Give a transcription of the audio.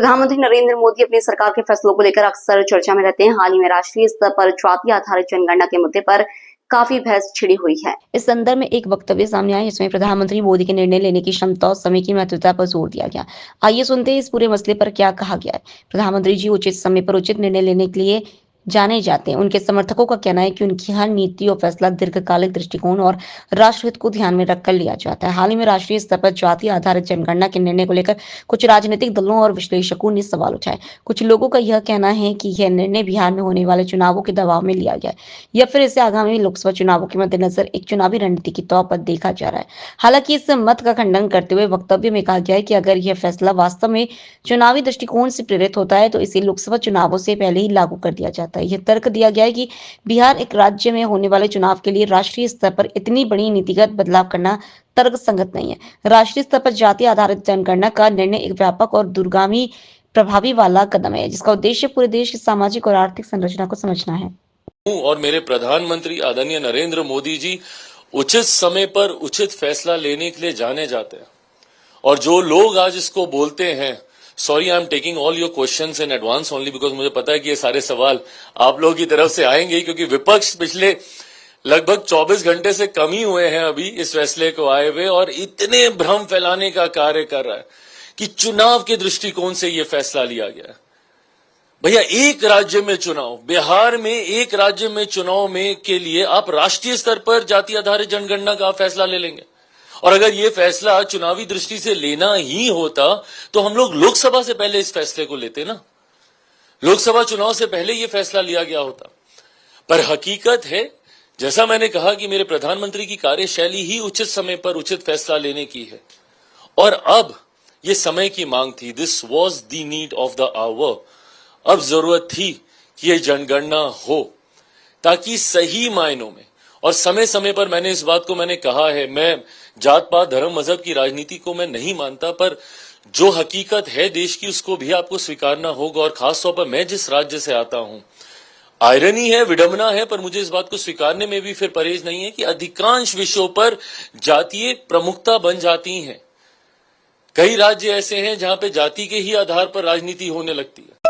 प्रधानमंत्री नरेंद्र मोदी अपनी सरकार के फैसलों को लेकर अक्सर चर्चा में रहते हैं। हाल ही में राष्ट्रीय स्तर पर जाति आधारित जनगणना के मुद्दे पर काफी बहस छिड़ी हुई है। इस संदर्भ में एक वक्तव्य सामने आया, जिसमें प्रधानमंत्री मोदी के निर्णय लेने की क्षमता और समय की महत्वता पर जोर दिया गया। आइए सुनते हैं इस पूरे मसले पर क्या कहा गया है। प्रधानमंत्री जी उचित समय पर उचित निर्णय लेने के लिए जाने जाते हैं। उनके समर्थकों का कहना है कि उनकी हर नीति और फैसला दीर्घकालिक दृष्टिकोण और राष्ट्रहित को ध्यान में रखकर लिया जाता है। हाल ही में राष्ट्रीय स्तर पर जाति आधारित जनगणना के निर्णय को लेकर कुछ राजनीतिक दलों और विश्लेषकों ने सवाल उठाए। कुछ लोगों का यह कहना है कि यह निर्णय बिहार में होने वाले चुनावों के दबाव में लिया गया है या फिर इसे आगामी लोकसभा चुनावों के मद्देनजर एक चुनावी रणनीति के तौर पर देखा जा रहा है। हालांकि इस मत का खंडन करते हुए वक्तव्य में कहा गया है कि अगर यह फैसला वास्तव में चुनावी दृष्टिकोण से प्रेरित होता है तो इसे लोकसभा चुनावों से पहले ही लागू कर दिया जाता है। यह तर्क दिया गया है कि बिहार एक राज्य में होने वाले चुनाव के लिए राष्ट्रीय स्तर पर इतनी बड़ी नीतिगत बदलाव करना तर्क संगत नहीं है। राष्ट्रीय स्तर पर जाति आधारित जनगणना का निर्णय एक व्यापक और दूरगामी प्रभावी वाला कदम है, जिसका उद्देश्य पूरे देश की सामाजिक और आर्थिक संरचना को समझना है। और मेरे प्रधानमंत्री आदरणीय नरेंद्र मोदी जी उचित समय पर उचित फैसला लेने के लिए जाने जाते हैं। और जो लोग आज इसको बोलते हैं, sorry I am taking all your questions in advance only because मुझे पता है कि ये सारे सवाल आप लोगों की तरफ से आएंगे, क्योंकि विपक्ष पिछले लगभग 24 घंटे से कम ही हुए हैं अभी इस फैसले को आए हुए, और इतने भ्रम फैलाने का कार्य कर रहा है कि चुनाव के दृष्टिकोण से यह फैसला लिया गया है। भैया, एक राज्य में चुनाव, बिहार में एक राज्य में चुनाव में के लिए आप राष्ट्रीय स्तर पर जाति आधारित जनगणना का फैसला ले लेंगे। और अगर ये फैसला चुनावी दृष्टि से लेना ही होता तो हम लोग लोकसभा से पहले इस फैसले को लेते ना, लोकसभा चुनाव से पहले ये फैसला लिया गया होता। पर हकीकत है, जैसा मैंने कहा कि मेरे प्रधानमंत्री की कार्यशैली ही उचित समय पर उचित फैसला लेने की है, और अब ये समय की मांग थी। This was the need of the hour. अब जरूरत थी कि ये जनगणना हो, ताकि सही मायनों में और समय समय पर, मैंने इस बात को मैंने कहा है, मैं जात पात धर्म मजहब की राजनीति को मैं नहीं मानता, पर जो हकीकत है देश की उसको भी आपको स्वीकारना होगा। और खासतौर पर मैं जिस राज्य से आता हूं, आयरनी है, विडंबना है, पर मुझे इस बात को स्वीकारने में भी फिर परहेज नहीं है कि अधिकांश विषयों पर जातीय प्रमुखता बन जाती है। कई राज्य ऐसे हैं जहां पे जाति के ही आधार पर राजनीति होने लगती है।